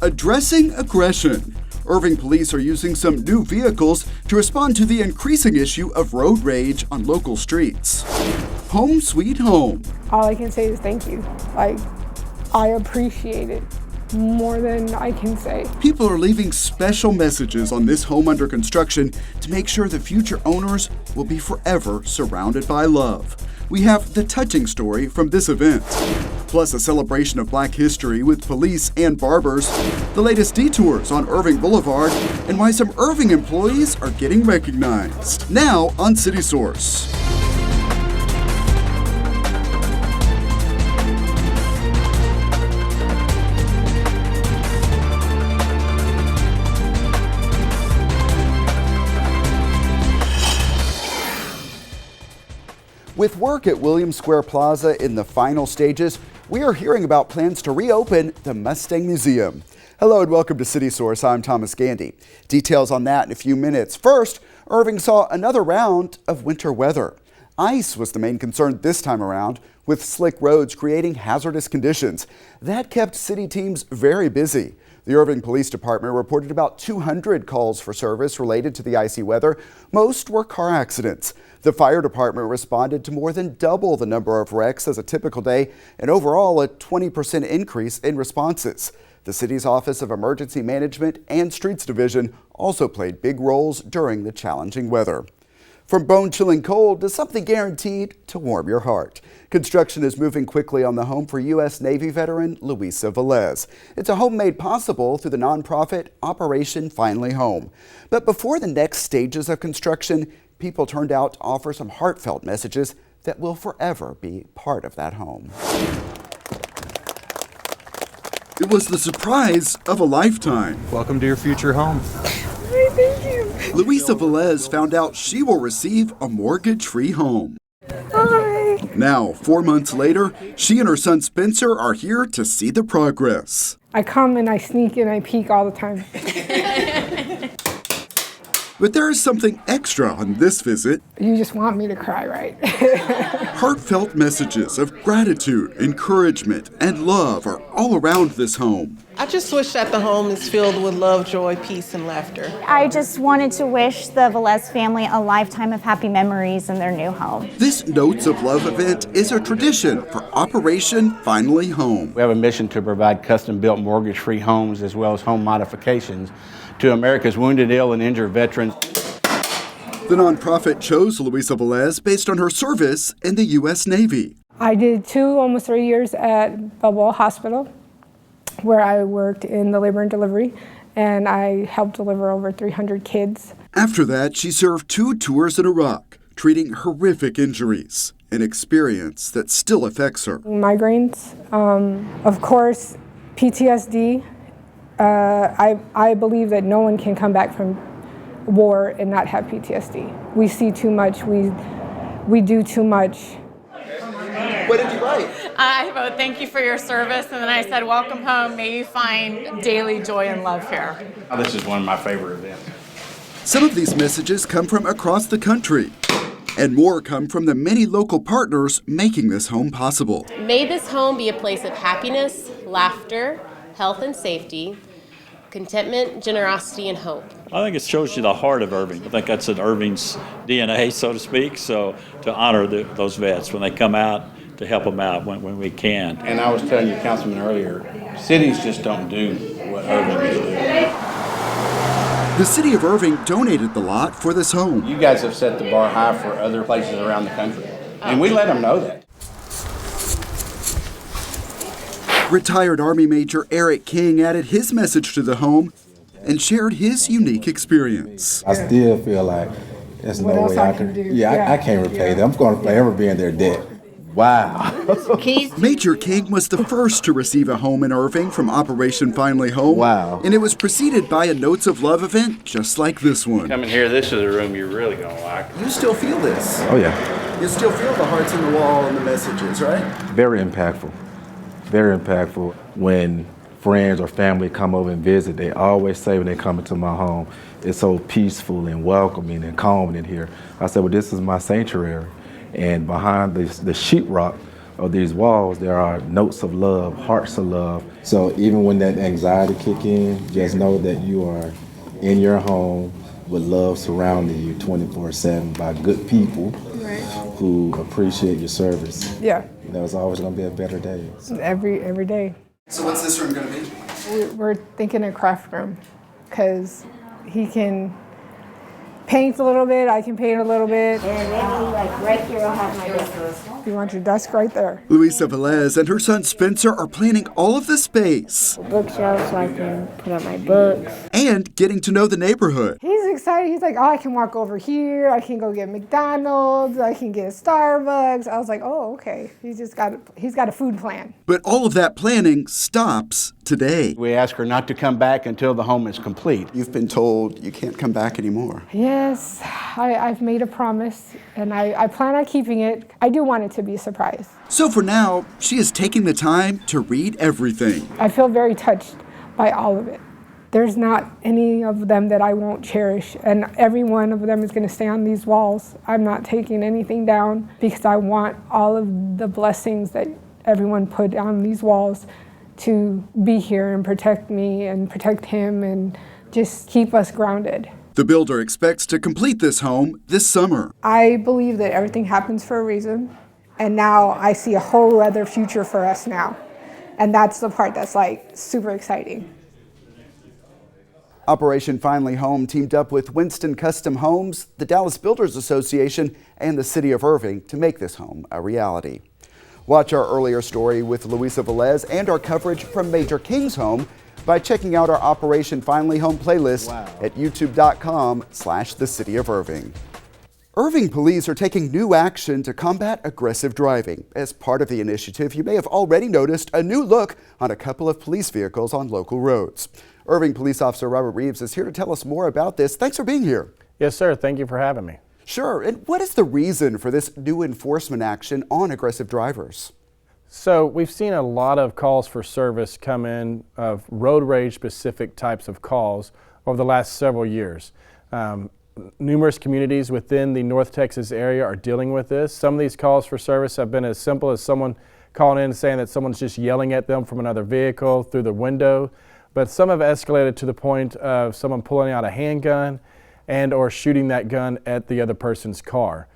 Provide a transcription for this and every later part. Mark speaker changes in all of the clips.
Speaker 1: addressing aggression. Irving Police are using some new vehicles to respond to the increasing issue of road rage on local streets. Home sweet home.
Speaker 2: All I can say is thank you. I appreciate it more than I can say.
Speaker 1: People are leaving special messages on this home under construction to make sure the future owners will be forever surrounded by love. We have the touching story from this event, plus a celebration of Black history with police and barbers, the latest detours on Irving Boulevard, and why some Irving employees are getting recognized. Now on City Source. With work at Williams Square Plaza in the final stages, we are hearing about plans to reopen the Mustang Museum. Hello and welcome to City Source. I'm Thomas Gandy. Details on that in a few minutes. First, Irving saw another round of winter weather. Ice was the main concern this time around, with slick roads creating hazardous conditions. That kept city teams very busy. The Irving Police Department reported about 200 calls for service related to the icy weather. Most were car accidents. The fire department responded to more than double the number of wrecks as a typical day, and overall a 20% increase in responses. The city's Office of Emergency Management and Streets Division also played big roles during the challenging weather. From bone-chilling cold to something guaranteed to warm your heart. Construction is moving quickly on the home for U.S. Navy veteran Luisa Velez. It's a home made possible through the nonprofit Operation Finally Home. But before the next stages of construction, people turned out to offer some heartfelt messages that will forever be part of that home. It was the surprise of a lifetime.
Speaker 3: Welcome to your future home.
Speaker 2: Thank you.
Speaker 1: Luisa Velez found out she will receive a mortgage-free home.
Speaker 2: Hi.
Speaker 1: Now, 4 months later, she and her son Spencer are here to see the progress.
Speaker 2: I come and I sneak and I peek all the time.
Speaker 1: But there is something extra on this visit.
Speaker 2: You just want me to cry, right?
Speaker 1: Heartfelt messages of gratitude, encouragement, and love are all around this home.
Speaker 4: I just wish that the home is filled with love, joy, peace, and laughter.
Speaker 5: I just wanted to wish the Velez family a lifetime of happy memories in their new home.
Speaker 1: This Notes of Love event is a tradition for Operation Finally Home.
Speaker 6: We have a mission to provide custom-built mortgage-free homes as well as home modifications to America's wounded, ill, and injured veterans.
Speaker 1: The nonprofit chose Luisa Velez based on her service in the U.S. Navy.
Speaker 2: I did almost 3 years at Balboa Hospital, where I worked in the labor and delivery, and I helped deliver over 300 kids.
Speaker 1: After that, she served 2 tours in Iraq, treating horrific injuries, an experience that still affects her.
Speaker 2: Migraines, of course, PTSD. I believe that no one can come back from war and not have PTSD. We see too much, we do too much.
Speaker 1: What did you write?
Speaker 7: I wrote, thank you for your service, and then I said, welcome home, may you find daily joy and love here.
Speaker 6: This is one of my favorite events.
Speaker 1: Some of these messages come from across the country, and more come from the many local partners making this home possible.
Speaker 8: May this home be a place of happiness, laughter, health and safety, contentment, generosity, and hope.
Speaker 9: I think it shows you the heart of Irving. I think that's in Irving's DNA, so to speak, so to honor those vets when they come out, to help them out when we can.
Speaker 6: And I was telling your councilman earlier, cities just don't do what Irving is doing.
Speaker 1: The city of Irving donated the lot for this home.
Speaker 6: You guys have set the bar high for other places around the country, and we let them know that.
Speaker 1: Retired Army Major Eric King added his message to the home and shared his unique experience.
Speaker 10: I still feel like there's no way I can do. Yeah, I can't repay them. I'm going to forever be in their debt. Wow.
Speaker 1: Major King was the first to receive a home in Irving from Operation Finally Home.
Speaker 10: Wow.
Speaker 1: And it was preceded by a Notes of Love event just like this one.
Speaker 6: Come in here, this is a room you're really going to like.
Speaker 1: You still feel this?
Speaker 10: Oh, yeah.
Speaker 1: You still feel the hearts in the wall and the messages, right?
Speaker 10: Very impactful. Very impactful. When friends or family come over and visit, they always say when they come into my home, it's so peaceful and welcoming and calming in here. I said, well, this is my sanctuary. And behind the sheetrock of these walls, there are notes of love, hearts of love. So even when that anxiety kick in, just know that you are in your home with love surrounding you 24/7 by good people who appreciate your service.
Speaker 2: Yeah,
Speaker 10: It's always going to be a better day.
Speaker 2: every day.
Speaker 1: So what's this room going to be?
Speaker 2: We're thinking a craft room because he can paint a little bit, I can paint a little bit.
Speaker 3: And maybe like right here I'll have my desk.
Speaker 2: You want your desk right there.
Speaker 1: Luisa Velez and her son Spencer are planning all of the space
Speaker 3: Bookshelf so I can put up my books.
Speaker 1: and getting to know the neighborhood.
Speaker 2: He's excited. He's like, oh, I can walk over here. I can go get McDonald's. I can get Starbucks. I was like, oh, okay. He's got a food plan.
Speaker 1: But all of that planning stops today.
Speaker 6: We ask her not to come back until the home is complete.
Speaker 1: You've been told you can't come back anymore.
Speaker 2: Yes, I've made a promise, and I plan on keeping it. I do want it to be a surprise.
Speaker 1: So for now, she is taking the time to read everything.
Speaker 2: I feel very touched by all of it. There's not any of them that I won't cherish, and every one of them is going to stay on these walls. I'm not taking anything down because I want all of the blessings that everyone put on these walls to be here and protect me and protect him and just keep us grounded.
Speaker 1: The builder expects to complete this home this summer.
Speaker 2: I believe that everything happens for a reason, and now I see a whole other future for us now. And that's the part that's like super exciting.
Speaker 1: Operation Finally Home teamed up with Winston Custom Homes, the Dallas Builders Association, and the City of Irving to make this home a reality. Watch our earlier story with Luisa Velez and our coverage from Major King's home by checking out our Operation Finally Home playlist at youtube.com/the City of Irving. Irving Police are taking new action to combat aggressive driving. As part of the initiative, you may have already noticed a new look on a couple of police vehicles on local roads. Irving Police Officer Robert Reeves is here to tell us more about this. Thanks for being here.
Speaker 11: Yes, sir. Thank you for having me.
Speaker 1: Sure. And what is the reason for this new enforcement action on aggressive drivers?
Speaker 11: So we've seen a lot of calls for service come in of road rage specific types of calls over the last several years. Numerous communities within the North Texas area are dealing with this. Some of these calls for service have been as simple as someone calling in and saying that someone's just yelling at them from another vehicle through the window. But some have escalated to the point of someone pulling out a handgun and or shooting that gun at the other person's car.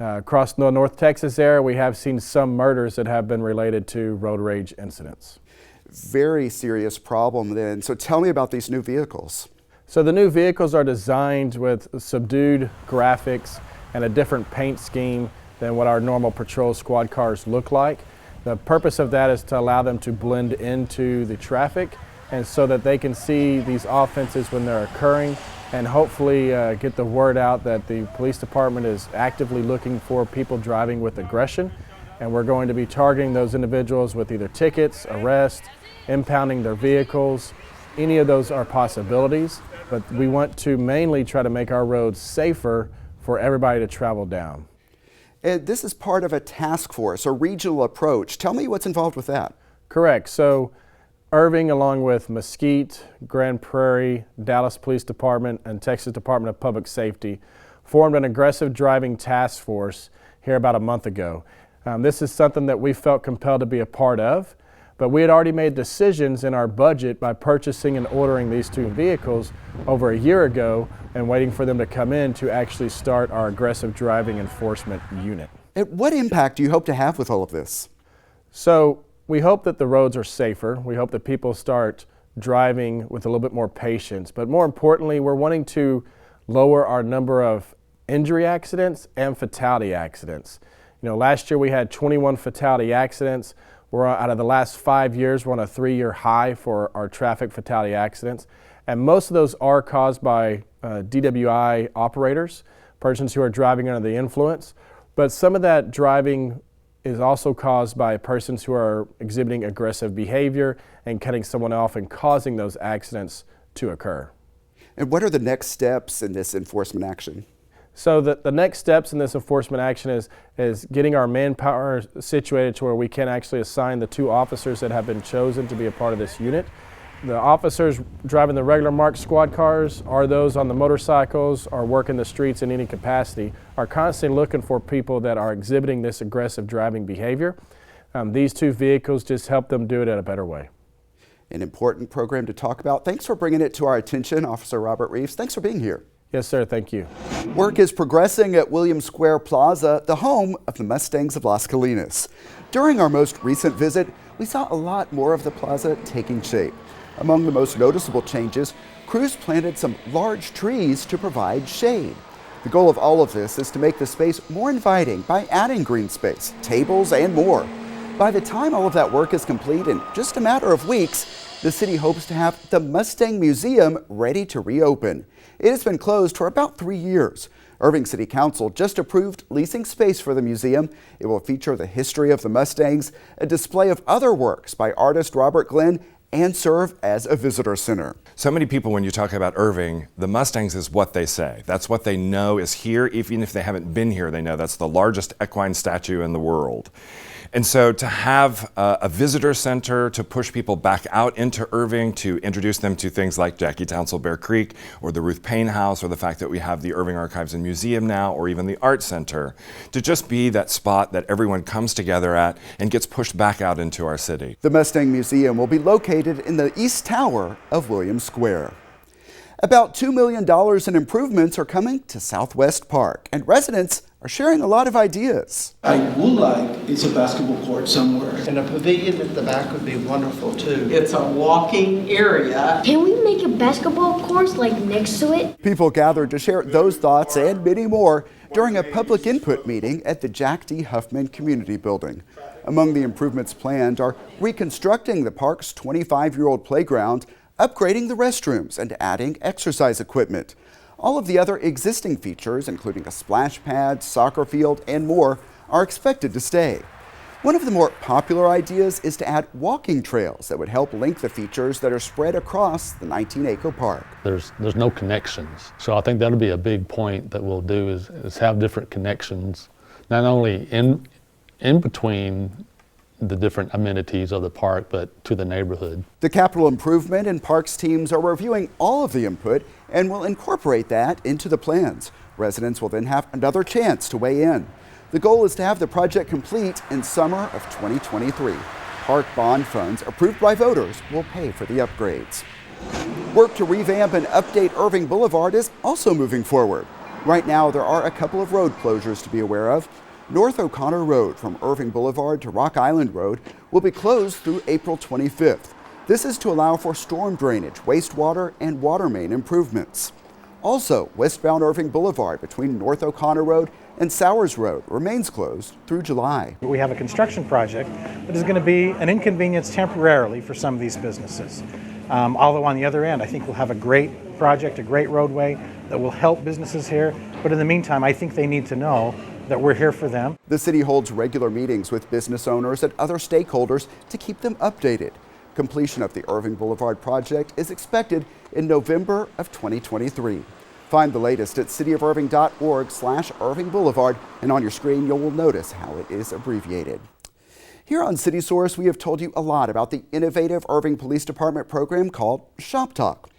Speaker 11: Across the North Texas area, we have seen some murders that have been related to road rage incidents.
Speaker 1: Very serious problem then. So tell me about these new vehicles.
Speaker 11: So the new vehicles are designed with subdued graphics and a different paint scheme than what our normal patrol squad cars look like. The purpose of that is to allow them to blend into the traffic and so that they can see these offenses when they're occurring and hopefully get the word out that the police department is actively looking for people driving with aggression, and we're going to be targeting those individuals with either tickets, arrest, impounding their vehicles. Any of those are possibilities, but we want to mainly try to make our roads safer for everybody to travel down.
Speaker 1: And this is part of a task force, a regional approach. Tell me what's involved with that.
Speaker 11: Correct. So Irving, along with Mesquite, Grand Prairie, Dallas Police Department, and Texas Department of Public Safety, formed an aggressive driving task force here about a month ago. This is something that we felt compelled to be a part of, but we had already made decisions in our budget by purchasing and ordering these two vehicles over a year ago and waiting for them to come in to actually start our aggressive driving enforcement unit.
Speaker 1: And what impact do you hope to have with all of this?
Speaker 11: So we hope that the roads are safer. We hope that people start driving with a little bit more patience. But more importantly, we're wanting to lower our number of injury accidents and fatality accidents. You know, last year we had 21 fatality accidents. Out of the last 5 years, we're on a 3-year high for our traffic fatality accidents. And most of those are caused by DWI operators, persons who are driving under the influence. But some of that driving is also caused by persons who are exhibiting aggressive behavior and cutting someone off and causing those accidents to occur.
Speaker 1: And what are the next steps in this enforcement action?
Speaker 11: So the next steps in this enforcement action is getting our manpower situated to where we can actually assign the 2 officers that have been chosen to be a part of this unit. The officers driving the regular marked squad cars, or those on the motorcycles, or working the streets in any capacity, are constantly looking for people that are exhibiting this aggressive driving behavior. These two vehicles just help them do it in a better way.
Speaker 1: An important program to talk about. Thanks for bringing it to our attention, Officer Robert Reeves. Thanks for being here.
Speaker 11: Yes, sir. Thank you.
Speaker 1: Work is progressing at Williams Square Plaza, the home of the Mustangs of Las Colinas. During our most recent visit, we saw a lot more of the plaza taking shape. Among the most noticeable changes, crews planted some large trees to provide shade. The goal of all of this is to make the space more inviting by adding green space, tables, and more. By the time all of that work is complete in just a matter of weeks, the city hopes to have the Mustang Museum ready to reopen. It has been closed for about 3 years. Irving City Council just approved leasing space for the museum. It will feature the history of the Mustangs, a display of other works by artist Robert Glenn, and serve as a visitor center.
Speaker 12: So many people, when you talk about Irving, the Mustangs is what they say. That's what they know is here. Even if they haven't been here, they know that's the largest equine statue in the world. And so to have a visitor center to push people back out into Irving, to introduce them to things like Jackie Townsend Bear Creek or the Ruth Payne House, or the fact that we have the Irving Archives and Museum now, or even the Art Center, to just be that spot that everyone comes together at and gets pushed back out into our city.
Speaker 1: The Mustang Museum will be located in the East Tower of Williams Square. About $2 million in improvements are coming to Southwest Park, and residents are sharing a lot of ideas.
Speaker 13: I would like it's a basketball court somewhere. And a pavilion at the back would be wonderful too.
Speaker 4: It's a walking area.
Speaker 3: Can we make a basketball court like next to it?
Speaker 1: People gathered to share those thoughts and many more during a public input meeting at the Jack D. Huffman Community Building. Among the improvements planned are reconstructing the park's 25-year-old playground, upgrading the restrooms, and adding exercise equipment. All of the other existing features, including a splash pad, soccer field, and more, are expected to stay. One of the more popular ideas is to add walking trails that would help link the features that are spread across the 19-acre park.
Speaker 14: There's no connections, so I think that'll be a big point that we'll do is have different connections, not only in between the different amenities of the park, but to the neighborhood.
Speaker 1: The capital improvement and parks teams are reviewing all of the input and will incorporate that into the plans. Residents will then have another chance to weigh in. The goal is to have the project complete in summer of 2023. Park bond funds approved by voters will pay for the upgrades. Work to revamp and update Irving Boulevard is also moving forward. Right now, there are a couple of road closures to be aware of. North O'Connor Road from Irving Boulevard to Rock Island Road will be closed through April 25th. This is to allow for storm drainage, wastewater, and water main improvements. Also, westbound Irving Boulevard between North O'Connor Road and Sowers Road remains closed through July.
Speaker 15: We have a construction project that is going to be an inconvenience temporarily for some of these businesses. Although on the other end, I think we'll have a great project, a great roadway that will help businesses here. But in the meantime, I think they need to know that we're here for them.
Speaker 1: The city holds regular meetings with business owners and other stakeholders to keep them updated. Completion of the Irving Boulevard project is expected in November of 2023. Find the latest at cityofirving.org/Irving Boulevard, and on your screen you will notice how it is abbreviated. Here on City Source, we have told you a lot about the innovative Irving Police Department program called Shop Talk.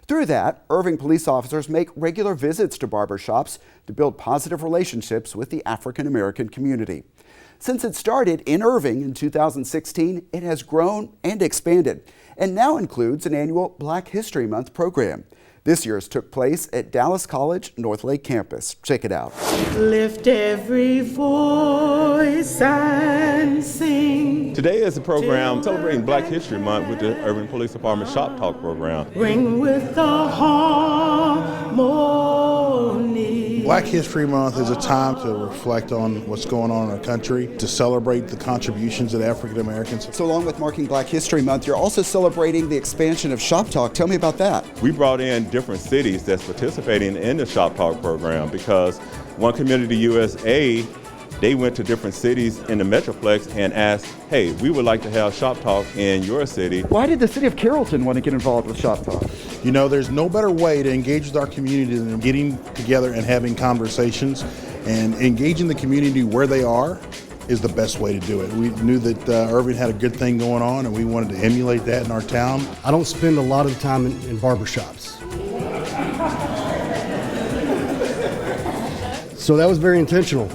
Speaker 1: Through that, Irving police officers make regular visits to barbershops to build positive relationships with the African American community. Since it started in Irving in 2016, it has grown and expanded, and now includes an annual Black History Month program. This year's took place at Dallas College North Lake campus. Check it out.
Speaker 4: Lift every voice and sing.
Speaker 16: Today is a program celebrating Black History Month with the Irving Police Department Shop Talk program.
Speaker 4: Ring with the harmony.
Speaker 17: Black History Month is a time to reflect on what's going on in our country, to celebrate the contributions of African Americans.
Speaker 1: So along with marking Black History Month, you're also celebrating the expansion of Shop Talk. Tell me about that.
Speaker 16: We brought in different cities that's participating in the Shop Talk program because One Community USA, they went to different cities in the Metroplex and asked, hey, we would like to have Shop Talk in your city.
Speaker 1: Why did the city of Carrollton want to get involved with Shop Talk?
Speaker 17: You know, there's no better way to engage with our community than getting together and having conversations, and engaging the community where they are is the best way to do it. We knew that Irving had a good thing going on, and we wanted to emulate that in our town.
Speaker 18: I don't spend a lot of time in barbershops. So that was very intentional.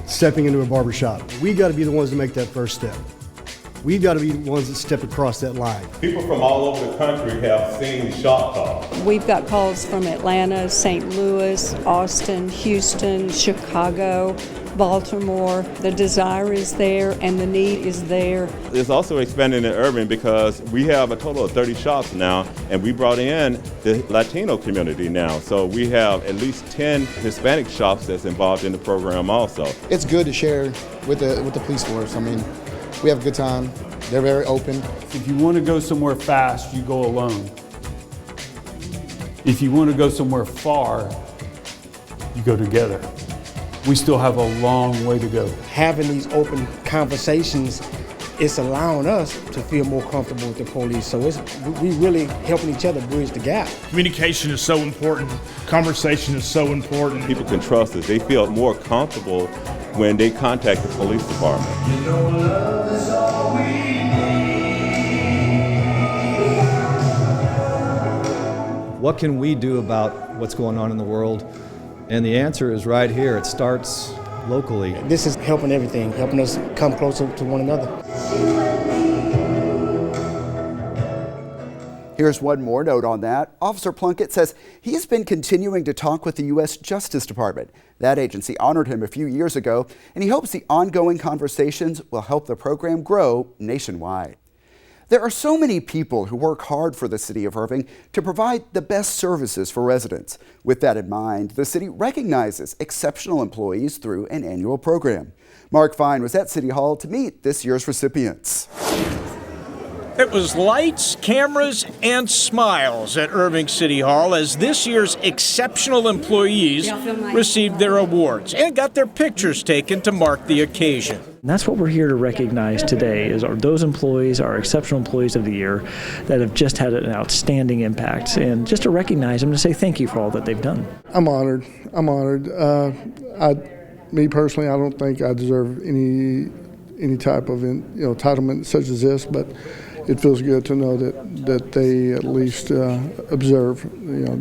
Speaker 18: stepping into a barber shop. We've got to be the ones to make that first step. We've got to be the ones that step across that line.
Speaker 16: People from all over the country have seen Shop Talk.
Speaker 19: We've got calls from Atlanta, St. Louis, Austin, Houston, Chicago, Baltimore. The desire is there and the need is there.
Speaker 16: It's also expanding in Irving because we have a total of 30 shops now, and we brought in the Latino community now. So we have at least 10 Hispanic shops that's involved in the program also.
Speaker 20: It's good to share with the police force. I mean, we have a good time. They're very open.
Speaker 21: If you want to go somewhere fast, you go alone. If you want to go somewhere far, you go together. We still have a long way to go.
Speaker 22: Having these open conversations, it's allowing us to feel more comfortable with the police. So we really helping each other bridge the gap.
Speaker 23: Communication is so important. Conversation is so important.
Speaker 16: People can trust us. They feel more comfortable when they contact the police department.
Speaker 24: You know, love is all we need.
Speaker 25: What can we do about what's going on in the world? And the answer is right here. It starts locally.
Speaker 22: This is helping everything, helping us come closer to one another.
Speaker 1: Here's one more note on that. Officer Plunkett says he's been continuing to talk with the U.S. Justice Department. That agency honored him a few years ago, and he hopes the ongoing conversations will help the program grow nationwide. There are so many people who work hard for the city of Irving to provide the best services for residents. With that in mind, the city recognizes exceptional employees through an annual program. Mark Fine was at City Hall to meet this year's recipients.
Speaker 26: It was lights, cameras, and smiles at Irving City Hall as this year's exceptional employees received their awards and got their pictures taken to mark the occasion.
Speaker 27: And that's what we're here to recognize today is those employees, our exceptional employees of the year that have just had an outstanding impact, and just to recognize them, to say thank you for all that they've done.
Speaker 28: I'm honored. Me personally, I don't think I deserve any type of entitlement such as this, but it feels good to know that they at least observe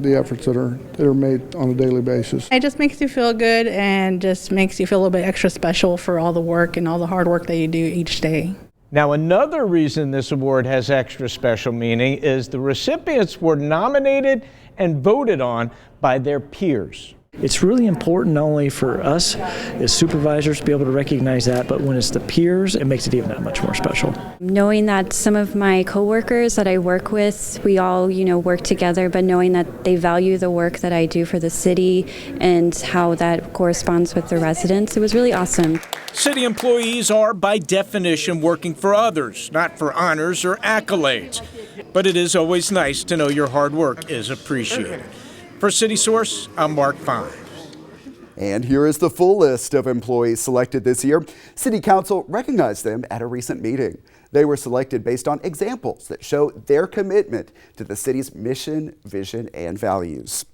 Speaker 28: the efforts that are made on a daily basis.
Speaker 29: It just makes you feel good and just makes you feel a little bit extra special for all the work and all the hard work that you do each day.
Speaker 26: Now, another reason this award has extra special meaning is the recipients were nominated and voted on by their peers.
Speaker 27: It's really important not only for us as supervisors to be able to recognize that, but when it's the peers, it makes it even that much more special.
Speaker 30: Knowing that some of my coworkers that I work with, we all, work together, but knowing that they value the work that I do for the city and how that corresponds with the residents, it was really awesome.
Speaker 26: City employees are, by definition, working for others, not for honors or accolades. But it is always nice to know your hard work is appreciated. For City Source, I'm Mark Fine.
Speaker 1: And here is the full list of employees selected this year. City Council recognized them at a recent meeting. They were selected based on examples that show their commitment to the city's mission, vision, and values.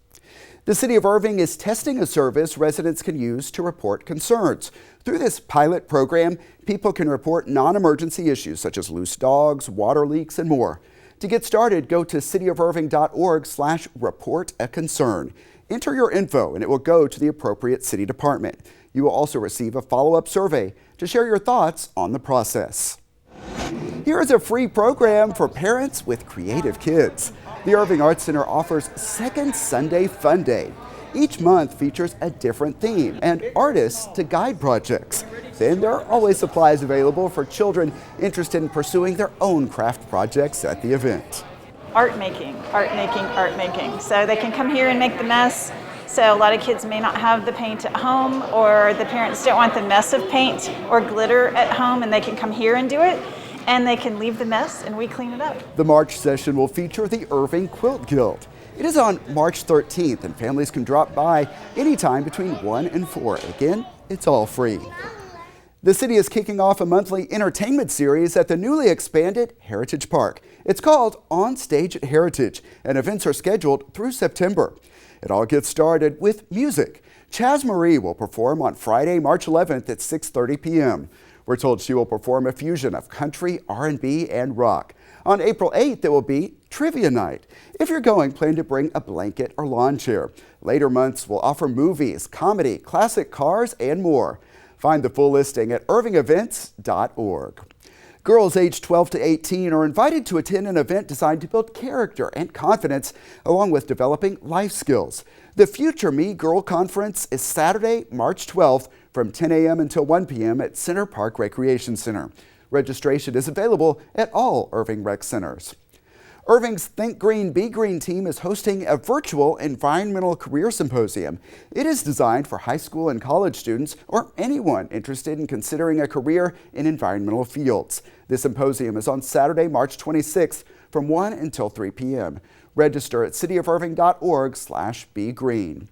Speaker 1: The City of Irving is testing a service residents can use to report concerns. Through this pilot program, people can report non-emergency issues such as loose dogs, water leaks, and more. To get started, go to cityofirving.org/report-a-concern. Enter your info and it will go to the appropriate city department. You will also receive a follow-up survey to share your thoughts on the process. Here is a free program for parents with creative kids. The Irving Arts Center offers Second Sunday Fun Day. Each month features a different theme and artists to guide projects. Then there are always supplies available for children interested in pursuing their own craft projects at the event.
Speaker 31: Art making. So they can come here and make the mess. So a lot of kids may not have the paint at home, or the parents don't want the mess of paint or glitter at home, and they can come here and do it. And they can leave the mess and we clean it up.
Speaker 1: The March session will feature the Irving Quilt Guild. It is on March 13th and families can drop by anytime between 1 and 4. Again, it's all free. The city is kicking off a monthly entertainment series at the newly expanded Heritage Park. It's called On Stage at Heritage, and events are scheduled through September. It all gets started with music. Chaz Marie will perform on Friday, March 11th at 6:30 p.m. We're told she will perform a fusion of country, R&B, and rock. On April 8th, there will be Trivia Night. If you're going, plan to bring a blanket or lawn chair. Later months will offer movies, comedy, classic cars, and more. Find the full listing at irvingevents.org. Girls aged 12 to 18 are invited to attend an event designed to build character and confidence, along with developing life skills. The Future Me Girl Conference is Saturday, March 12th from 10 a.m. until 1 p.m. at Center Park Recreation Center. Registration is available at all Irving Rec Centers. Irving's Think Green, Be Green team is hosting a virtual environmental career symposium. It is designed for high school and college students or anyone interested in considering a career in environmental fields. This symposium is on Saturday, March 26th from 1 until 3 p.m. Register at cityofirving.org/begreen.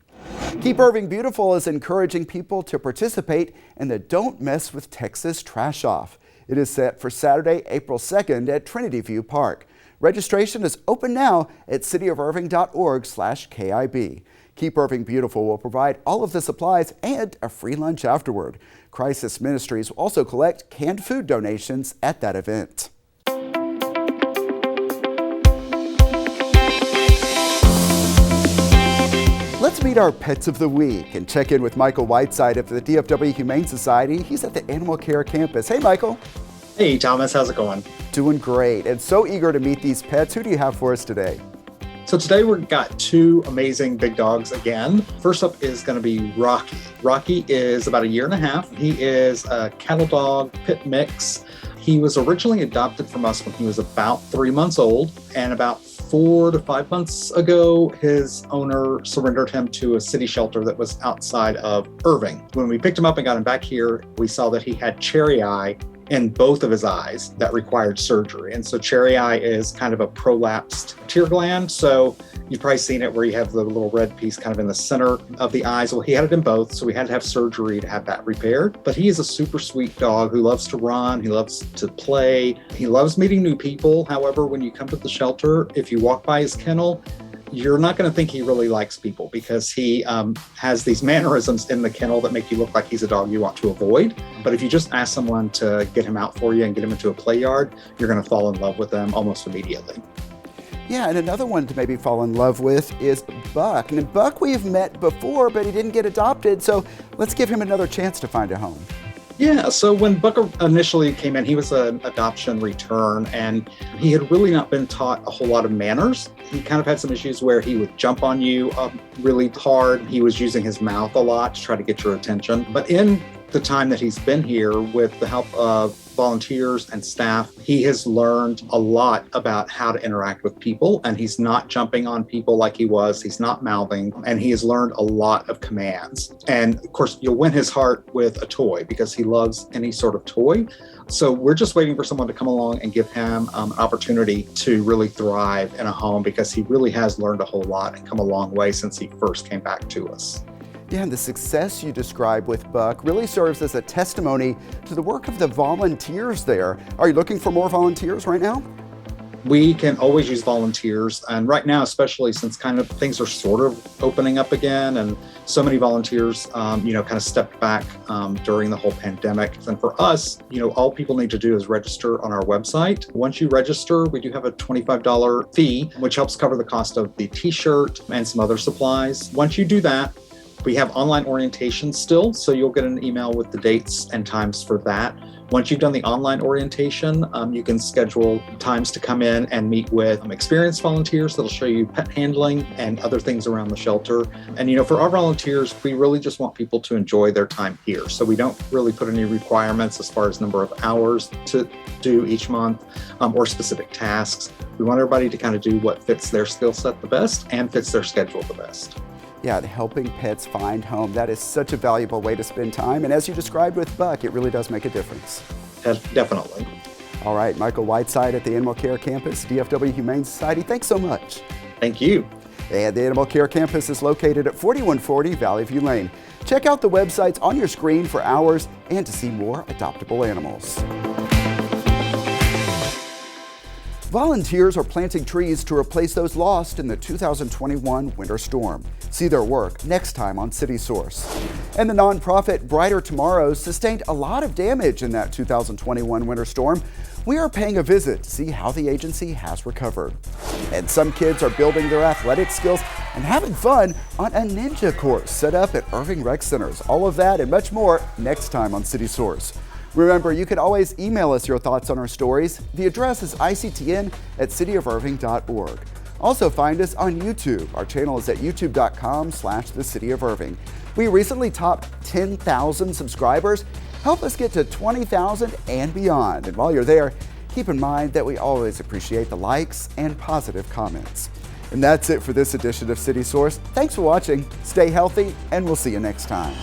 Speaker 1: Keep Irving Beautiful is encouraging people to participate in the Don't Mess with Texas Trash Off. It is set for Saturday, April 2nd at Trinity View Park. Registration is open now at cityofirving.org/KIB. Keep Irving Beautiful will provide all of the supplies and a free lunch afterward. Crisis Ministries will also collect canned food donations at that event. Let's meet our Pets of the Week and check in with Michael Whiteside of the DFW Humane Society. He's at the Animal Care Campus. Hey, Michael.
Speaker 2: Hey, Thomas. How's it going?
Speaker 1: Doing great, and so eager to meet these pets. Who do you have for us today?
Speaker 2: So today we've got two amazing big dogs again. First up is going to be Rocky. Rocky is about 1.5 years. He is a cattle dog pit mix. He was originally adopted from us when he was about 3 months old, and about 4 to 5 months ago, his owner surrendered him to a city shelter that was outside of Irving. When we picked him up and got him back here, we saw that he had cherry eye in both of his eyes that required surgery. And so cherry eye is kind of a prolapsed tear gland. So you've probably seen it where you have the little red piece kind of in the center of the eyes. Well, he had it in both, so we had to have surgery to have that repaired. But he is a super sweet dog who loves to run, he loves to play, he loves meeting new people. However, when you come to the shelter, if you walk by his kennel, you're not going to think he really likes people because he has these mannerisms in the kennel that make you look like he's a dog you want to avoid. But if you just ask someone to get him out for you and get him into a play yard, you're going to fall in love with them almost immediately.
Speaker 1: Yeah, and another one to maybe fall in love with is Buck. And Buck we've met before, but he didn't get adopted, so let's give him another chance to find a home.
Speaker 2: Yeah, so when Buck initially came in, he was an adoption return, and he had really not been taught a whole lot of manners. He kind of had some issues where he would jump on you really hard. He was using his mouth a lot to try to get your attention. But in the time that he's been here, with the help of volunteers and staff, he has learned a lot about how to interact with people, and he's not jumping on people like he was. He's not mouthing, and he has learned a lot of commands. And of course, you'll win his heart with a toy because he loves any sort of toy. So we're just waiting for someone to come along and give him an opportunity to really thrive in a home, because he really has learned a whole lot and come a long way since he first came back to us.
Speaker 1: Yeah, and the success you describe with Buck really serves as a testimony to the work of the volunteers there. Are you looking for more volunteers right now?
Speaker 2: We can always use volunteers, and right now, especially since kind of things are sort of opening up again, and so many volunteers, kind of stepped back during the whole pandemic. And for us, all people need to do is register on our website. Once you register, we do have a $25 fee, which helps cover the cost of the t-shirt and some other supplies. Once you do that, we have online orientation still, so you'll get an email with the dates and times for that. Once you've done the online orientation, you can schedule times to come in and meet with experienced volunteers that'll show you pet handling and other things around the shelter. And for our volunteers, we really just want people to enjoy their time here. So we don't really put any requirements as far as number of hours to do each month or specific tasks. We want everybody to kind of do what fits their skill set the best and fits their schedule the best.
Speaker 1: Yeah, helping pets find home, that is such a valuable way to spend time. And as you described with Buck, it really does make a difference.
Speaker 2: Definitely.
Speaker 1: All right, Michael Whiteside at the Animal Care Campus, DFW Humane Society, thanks so much.
Speaker 2: Thank you.
Speaker 1: And the Animal Care Campus is located at 4140 Valley View Lane. Check out the websites on your screen for hours and to see more adoptable animals. Volunteers are planting trees to replace those lost in the 2021 winter storm. See their work next time on City Source. And the nonprofit Brighter Tomorrows sustained a lot of damage in that 2021 winter storm. We are paying a visit to see how the agency has recovered. And some kids are building their athletic skills and having fun on a ninja course set up at Irving Rec Centers. All of that and much more next time on City Source. Remember, you can always email us your thoughts on our stories. The address is ictn@cityofirving.org. Also find us on YouTube. Our channel is at youtube.com/thecityofirving. We recently topped 10,000 subscribers. Help us get to 20,000 and beyond. And while you're there, keep in mind that we always appreciate the likes and positive comments. And that's it for this edition of City Source. Thanks for watching. Stay healthy, and we'll see you next time.